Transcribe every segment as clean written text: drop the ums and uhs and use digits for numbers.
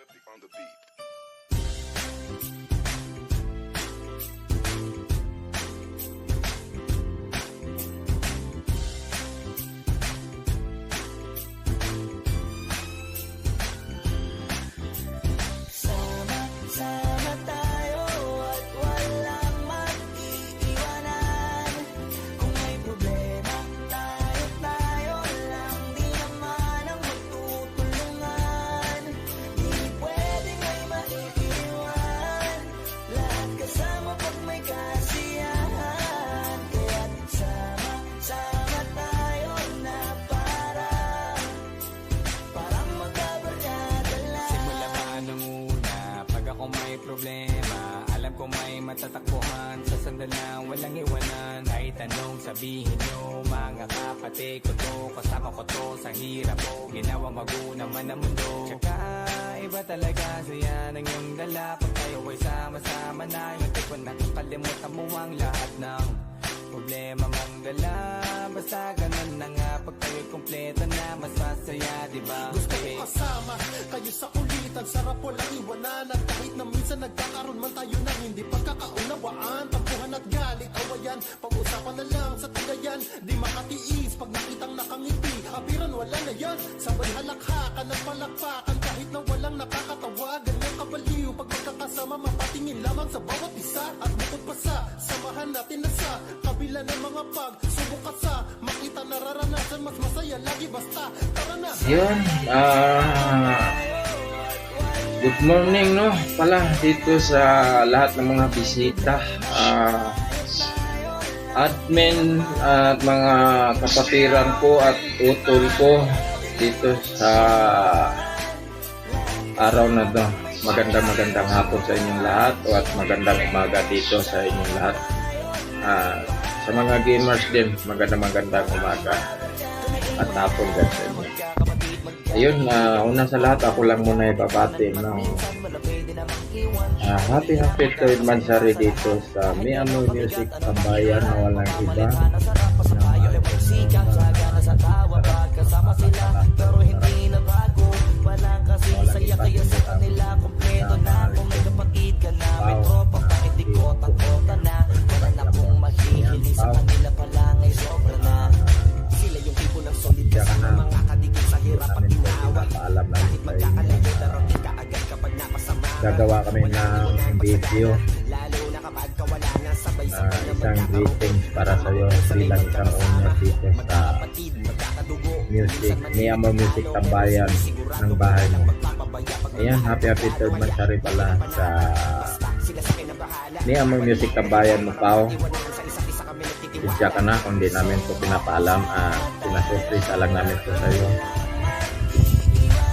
the beat. Sama tayo at walang mag-iiwanan. Kung may problema, tayo lang. Di naman ang magtutulungan. Di pwedeng may maiiwan. Lahat kasama pag may kasiyahan. Kaya't sama tayo na parang magkabarkada lang. Simula pa nung una, pag ako may problema, alam ko may matatakbuhan. Sa sandal lang walang iwanan. Kahit anong sabihin nyo, mga kapatid ko to, kasama ko to sa hirap ko, ginawa magunang man ang mundo. Tsaka iba talaga saya ng iyong dala. Pag tayo ay sama-sama na, hindi ko nakakalimutan mo ang lahat ng problema mong dala. Basta ganun na nga, pag tayo'y kumpleto na, mas masaya, diba? Gusto ko kasama kayo sa kulitan, sarap walang iwanan. At kahit na minsan nagkakaroon man tayo ng hindi pagkakaunawaan, tampuhan at galit, awayan, pag-usapan na lang sa tagayan. Di makatiis pag nakitang nakangiti, apiran wala na yan. Sabay halakhakan at palakpakan, kahit na walang nakakatawa. Ganyang kabaliw pag magkakasama, mapatingin lamang sa bawat isa. At bukod pa sa samahan natin na sa kabila ng mga pagsubok at sa makita nararanasan, mas masaya lagi basta tara na. Yun, good morning no pala dito sa lahat ng mga bisita, admin at mga kapatiran ko at utol ko dito sa araw na to. Magandang hapon sa inyong lahat at magandang umaga dito sa inyong lahat. Sa mga gamers din, magandang umaga at hapon din sa inyo. Ayun, una sa lahat, ako lang muna ibabati ng happy third Mansari dito sa Mi Amoy Music Tambayan na walang iba. Kasama sila pero hindi na bago. Walang kasi saya kaya sa kanila kompleto na. Kung may kapatid ka na, may tropa, bakit di kota-kota na. Wala na pong mahihili sa kanila pa lang ay sobra na. Sila yung tipo ng solid kasi mga kadigit sa hirap at ginawa. Kahit magkakalayo pero di ka agad kapag napasama. Gagawa kami ng video, Lalo na kapag kawala na sabay sa isang greetings para sa iyo bilang isang owner dito sa music, Mi Amoy Music Tambayan ng bahay mo. Ayan, happy third Mansari pala sa Mi Amoy Music Tambayan mo, Pao. Sinsya ka na kung di namin ito pinapaalam, pinasurprise lang namin ito sa iyo.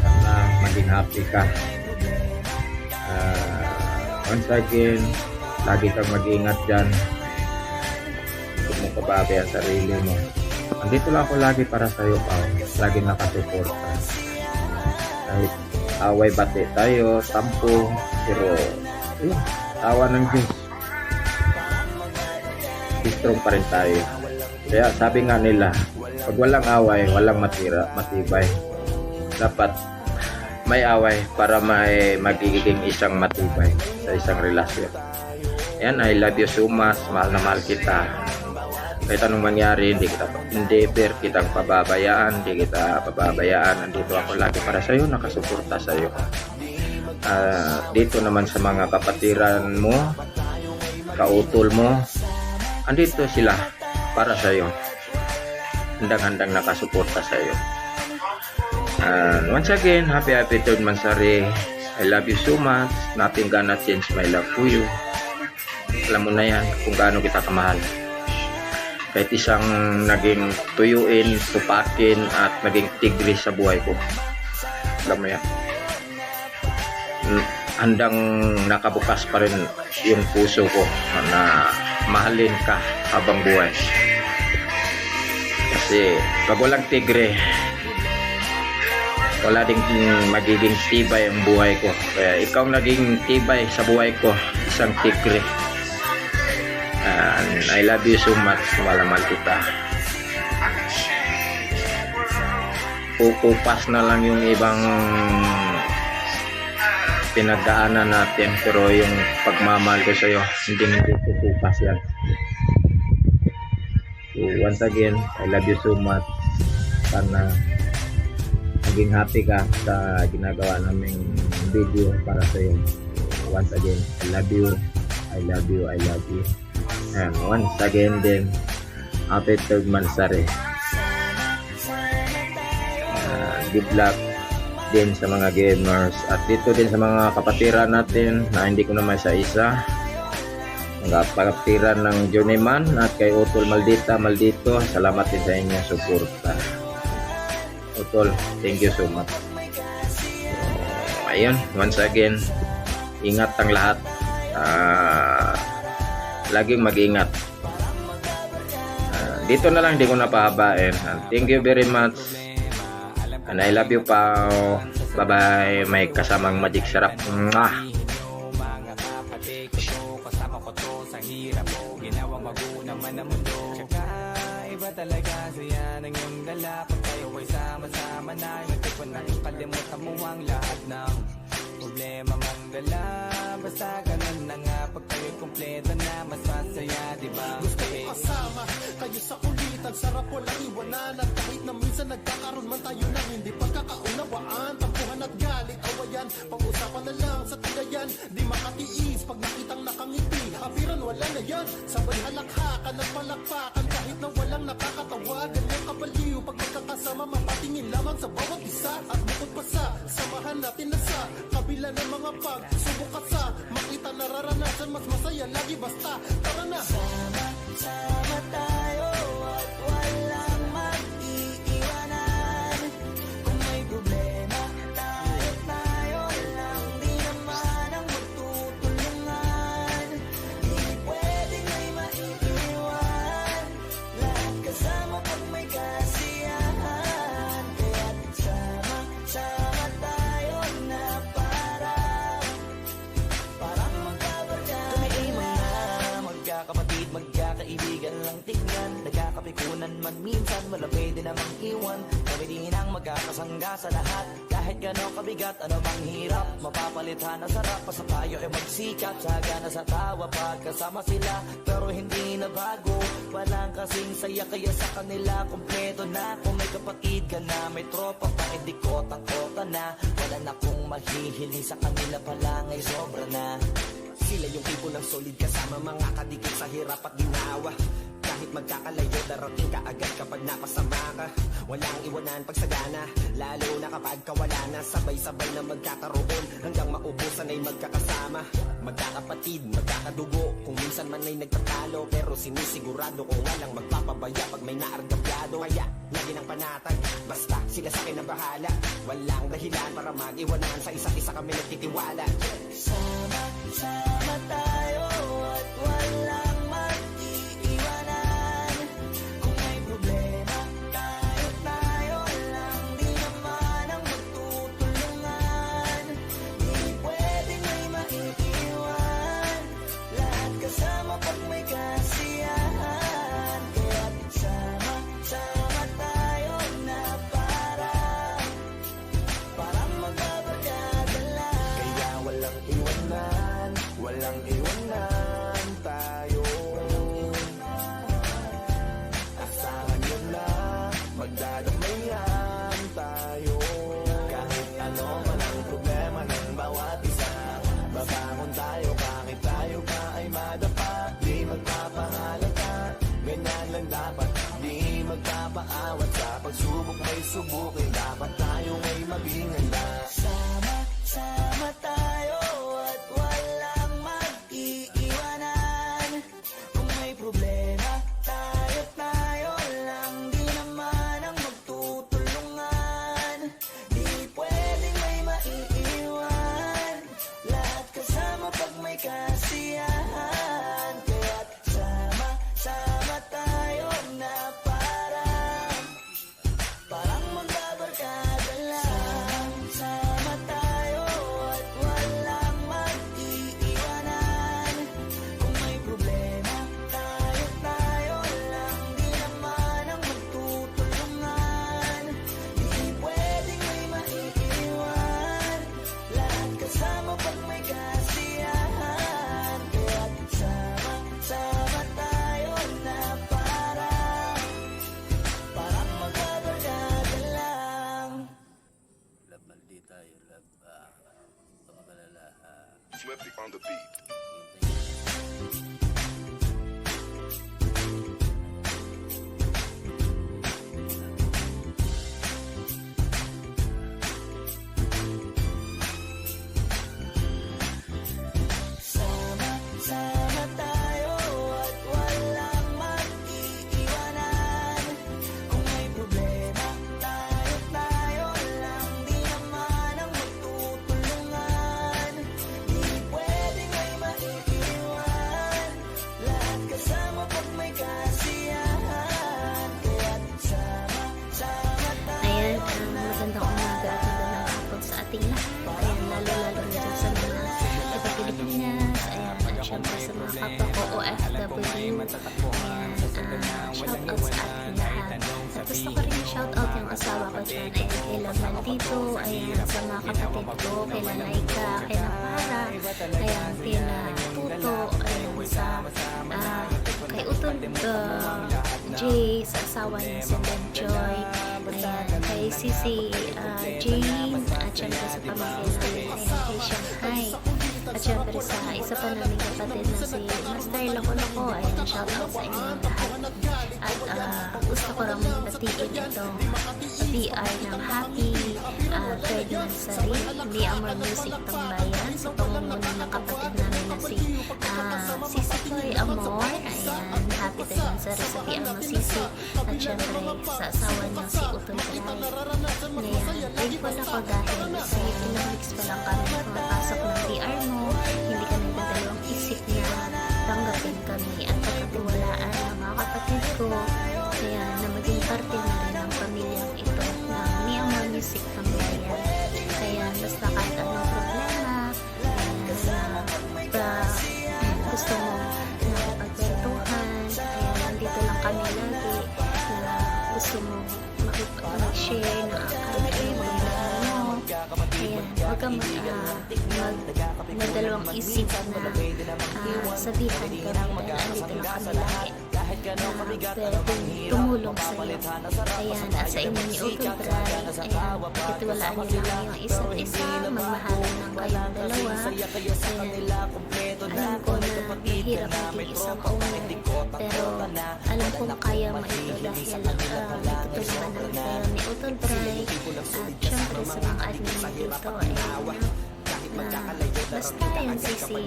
Sana maging happy ka. Once again, lagi kang mag-ingat dyan. Huwag mo pababi ang sarili mo. Andito lang ako lagi para sa iyo, Pao. Lagi nakasuporta. Kahit away bati tayo, tampo, pero tawa ng Diyos. Strong pa rin tayo. Kaya sabi nga nila, pag walang away, walang matibay. Dapat may away para may magiging isang matibay sa isang relasyon. Ayan, I love you so much. Mahal na mahal kita. Kahit anong mangyari, hindi kitang pababayaan, hindi kita pababayaan. Nandito ako lagi para sa iyo, nakasuporta sa iyo. Dito naman sa mga kapatiran mo, kautol mo, andito sila para sa iyo. Handang-handang nakasuporta sa iyo. Once again, happy third Mansari. I love you so much. Nothing gonna change my love for you. Alam mo na yan kung gaano kita kamahal. Kahit isang naging tuyuin, tupakin at naging tigre sa buhay ko. Alam mo yan. Handang nakabukas pa rin yung puso ko na mahalin ka habang buhay. Kasi pag walang tigre, wala ding magiging tibay ang buhay ko. Kaya ikaw naging tibay sa buhay ko, isang tigre. I love you so much. Malamal kita. Pupupas na lang yung ibang pinagdaanan natin, pero yung pagmamahal ko sa'yo, hindi pupupas yan. So once again, I love you so much. Sana maging happy ka sa ginagawa naming video para sa'yo. Once again, I love you. I love you. I love you. And once again din, happy third Mansari. Good luck din sa mga gamers at dito din sa mga kapatiran natin na hindi ko naman sa isa, mga kapatiran ng Journeyman at kay Utol Maldito, salamat din sa inyong suporta. Utol, thank you so much. Ayun, once again, ingat ang lahat, laging mag-ingat. Dito na lang, di ko napahabain. Thank you very much. And I love you, Pao. Bye-bye. May kasamang Magic Sarap. Mwah! Mga kapatid ko, kasama ko to sa hirap mo. Ginawang magulang man ang mundo. Tsaka iba talaga saya ng iyong dala. Pag tayo ay sama-sama na, nagtipon na kalimutan mo ang lahat ng problema mang dala. Basta ganun na nga, pag tayo'y kumpleto na, mas masaya, diba? Gusto ko kasama kayo sa kulitan, sarap walang iwanan. At kahit na minsan nagkakaroon man tayo ng hindi pagkakaunawaan, tampuhan at galit, awayan, pag-usapan na lang sa tagayan. Di makatiis pag nakitang nakangiti, apiran wala na yan. Sabay halakhakan at palakpakan, kahit na walang nakakatawa. Ganyang kabaliw pag magkakasama, mapatingin lamang sa bawat isa. At bukod pa sa samahan natin na sa kabila ng mga pagsubok at sa makita nararanasan, mas masaya lagi basta tara na. Sama tayo at walang mag-iiwanan. Kung may problema, tayo lang. Di naman ang magtutulungan. Di pwedeng may maiiwan. Lahat kasama pag may kasiyahan. Kaya't sama tayo na parang magkabarkada. Kami ay mga magkakapatid, magkakaibigan lang tignan. Nagkakapikunan man minsan, wala pwede namang iwan. Kami din ang magkakasangga sa lahat. Kahit gano'ng kabigat, ano bang hirap, mapapalitan na sarap. Basta tayo ay magsikap, sagana sa tawa pagkasama sila. Pero hindi na bago, walang kasing saya. Kaya sa kanila kompleto na. Kung may kapatid ka na, may tropa pa, hindi kotang-kota na. Wala na kong mahihiling sa kanila pala, ngay sobra na. Sila yung tipo ng solid kasama, mga kadikit sa hirap at ginawa. Kahit magkakalayo, darating ka agad kapag napasama ka. Walang iwanan pagsagana, lalo na kapag kawala na. Sabay-sabay na magkakaroon, hanggang maubusan ay magkakasama. Magkakapatid, magkakadugo, kung minsan man ay nagtatalo. Pero sinisigurado ko walang magpapabaya pag may naargabyado. Kaya, lagi ng panatag, basta sila sa akin ang bahala. Walang dahilan para mag-iwanan, sa isa't isa kami nagtitiwala. Sama tayo at walang mag-iiwanan. Kung may problema, tayo lang. Di naman ang magtutulungan. Di pwedeng may maiiwan. Lahat kasama pag may kasiyahan. Kaya't sama tayo na parang magbabarkada lang. Kaya walang iwanan, walang iwanan tayo. Asahan nyo na, magdadamayan tayo. Kahit ano man ang problema ng bawat isa, babangon tayo kahit tayo pa ay madapa. Di magpapangalata, ganyan lang dapat. Di magpapaawat sa pagsubok may subukin. Dapat tayo ay maging handa. Sama tayo at walang mag-iiwanan. Kung may problema, tayo lang. Di naman ang magtutulungan. Di pwedeng may maiiwan. Lahat kasama pag may kasiyahan. Kaya't sama tayo na parang magbabarkada. Epic on the beat. Sama tayo at walang mag-iiwanan. Kung may problema, tayo lang. Di naman ang magtutulungan. Di pwedeng may maiiwan. Lahat kasama pag may kasiyahan. Kaya't sama tayo. Ayan, magandang umaga at magandang hapon sa ating lahat. Ayan, lalo-lalo na dyan sa mga taga-Pilipinas. Ayan, at syempre sa mga kapwa ko OFW. Ayan, shoutout sa ating lahat. At gusto ko rin shoutout yung asawa ko dyan. Ayan, kay Laman dito. Ayan, sa mga kapatid ko. Kay Lalayka, kay Napara. Ayan, kay Tuto. Ayan, sa kay Utol Jay, sa asawa niya si Benjoy. Ayan, kay Sisi Jane, at syempre sa pamangkin namin, ayan, kay Shanghai. At syempre sa isa pa namin kapatid na si Master Loko-Loko. Ayan, shoutout sa inyong lahat. At gusto ko lang batiin itong VR ng happy third anniversary ni Amor Music Tambayan sa pangunguna ng kapatid namin na si Sisi Koy Amor. Ayan, happy third anniversary sa VR mo Sisi. At syempre sa asawa niya si Utol Bray. Ngayon, thankful ako dahil sa ilang weeks pa lang kami pumapasok ng VR mo. Hindi ka nagdadalawang isip na tanggapin kami at pagkatiwalaan ng mga kapatid ko. Kaya na maging parte na rin ng pamilyang ito ng Ni Amor Music Tambayan. Kaya basta kahit anong problema, gusto mo makipagkwentuhan, ayan, nandito lang kami lagi na gusto mo mag-share na ano mo. Ayan, huwag kang magdalawang isip na sabihan ka rin dahil andito lang kami lagi pwedeng tumulong sa iyo. Ayan, at sa inyo ni Utol Bray, ayan, pagkatiwalaan nyo lang yung isa't isa, magmahalan ng kayong dalawa. Ayan, alam ko na mahirap maging isang owner, pero alam kong kaya mo ito dahil natutulungan naman kayo ni Utol Bray. At syempre sa mga admin dito, ayan, basta yan Sisi,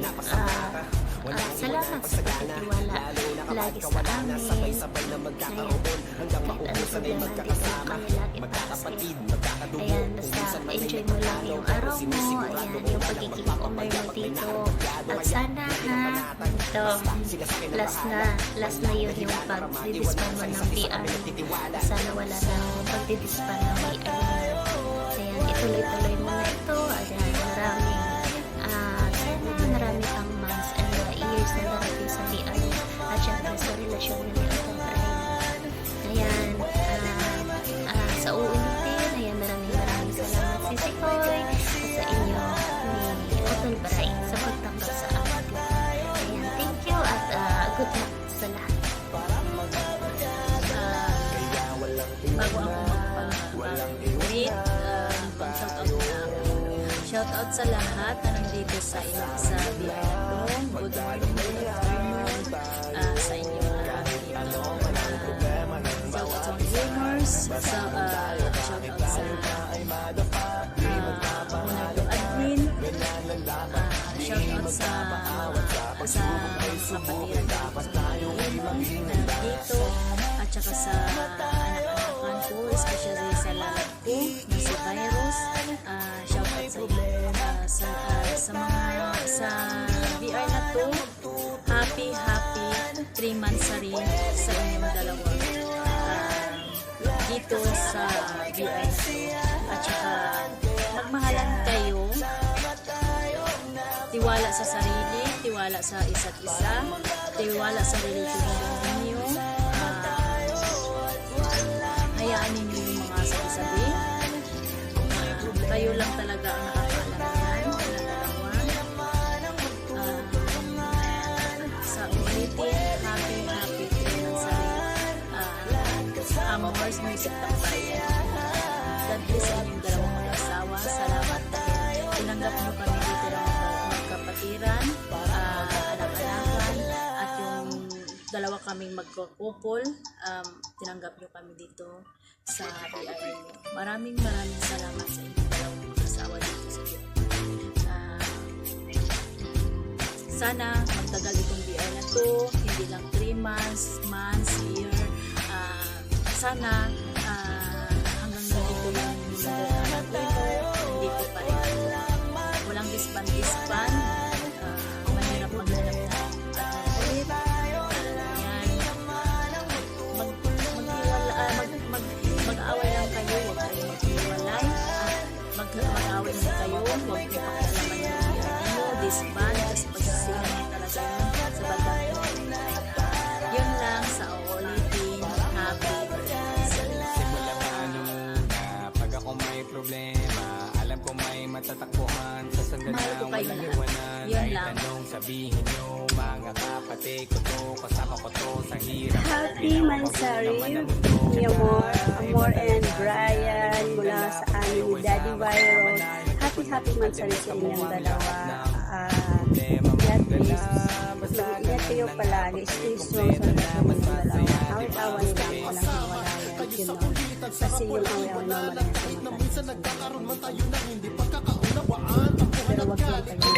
salamat sa pagtitiwala lagi sa amin. Ayan, kahit ano problema dito lang kami lagi para sa iyo. Ayan, basta enjoy mo lang yung araw mo. Ayan, yung pagiging owner mo dito. At sana ito, last na yun yung pag-didispan mo ng VR. Sana wala na pag-didispan ng VR. Ayan, ituloy-tuloy mo na ito. Ayan, marami pang months and years na darating sa VR at syempre sa relasyon ni Utol Bray. Ayan, sa uulitin, ayan, maraming salamat Sisi Koy at sa inyo ni Utol Bray sa pagtanggap sa akin. Ayan, thank you at good luck sa lahat. Bago ako magpag-ulit, shoutout sa lahat na nandito sa VR na to. Good morning, good afternoon sa inyo lahat dito. Shoutout sa mga gamers, shoutout sa Punado admin, shoutout sa kapatiran dito, at saka sa anak-anakan ko, especially sa lalab ko na si Virus. Shoutout sa inyo, sa VR na to. Happy 3 months na rin sa inyong dalawa dito sa VR na to. At saka magmahalan kayo, tiwala sa sarili, tiwala sa isa't isa, tiwala sa relasyon ninyo. Hayaan ninyo yung mga sabi-sabi. Kayo lang talaga ang nakakaalam yan na dalawa. Sa ulitin, happy 3 months Amor's Music Tambayan. God bless sa inyong dalawang mag-asawa. Salamat dahil tinanggap nyo kami dito ng magkapatira. dalawa kaming magkukupol. Tinanggap nyo kami dito sa BIR. Maraming salamat sa inyong dalawang mag-asawa dito sa BIR. Sana magtagal itong BIR na to, hindi lang 3 months, year. Sana hanggang ganito lang hindi ko pa rin walang disband. Mahirap maghanap na ulit. Mag-away lang kayo, huwag kayo maghiwalay. Mag-away lang kayo, huwag kayo pakialaman yung disband, kasi pagsisihan niya talaga yun sa bandang yun lang sa uulitin. Happy Simula pa na pag ako may problema, alam ko may matatakbuhan sa sandali Mahal ko na kayo walang lahat. iwanan. Yun Kahit lang. anong sabihin nyo, mga kapatid ko to, kasama ko to sa hirap. Happy Mansari, ni Amor and Brian mula sa amin ni Daddy Viral. Happy Mansari sa inyong dalawa. God bless. Mag-ingat kayo palagi. Stay strong sa relasyon ng dalawa. Awit-awan lang, walang hiwalayan. You know. Kasi yung awit-awan naman na pero wag lang kayo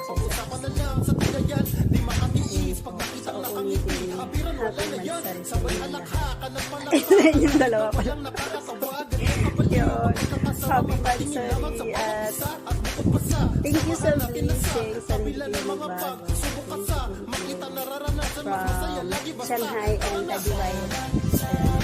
Pag-usapan na lang sa tigayan, di makatiis pag nakita sa lang ang uulitin. ngiti. Kapiran wala Happy na yan, Mansari sa sabay inyong lahat. alakhakan at Sa palakpakan. inyong dalawa pala. Walang nakakatawa, ganyan kapal Yun. pagkakasama, Happy patingin lamang sa Mansari bawat at isa at bukod pa sa thank you sa samahan natin na sa blessing sa kabila ng mga bago. pagsubok ka sa makita nararanasan mas masaya From lagi basta Shanghai and wala Daddy Viral.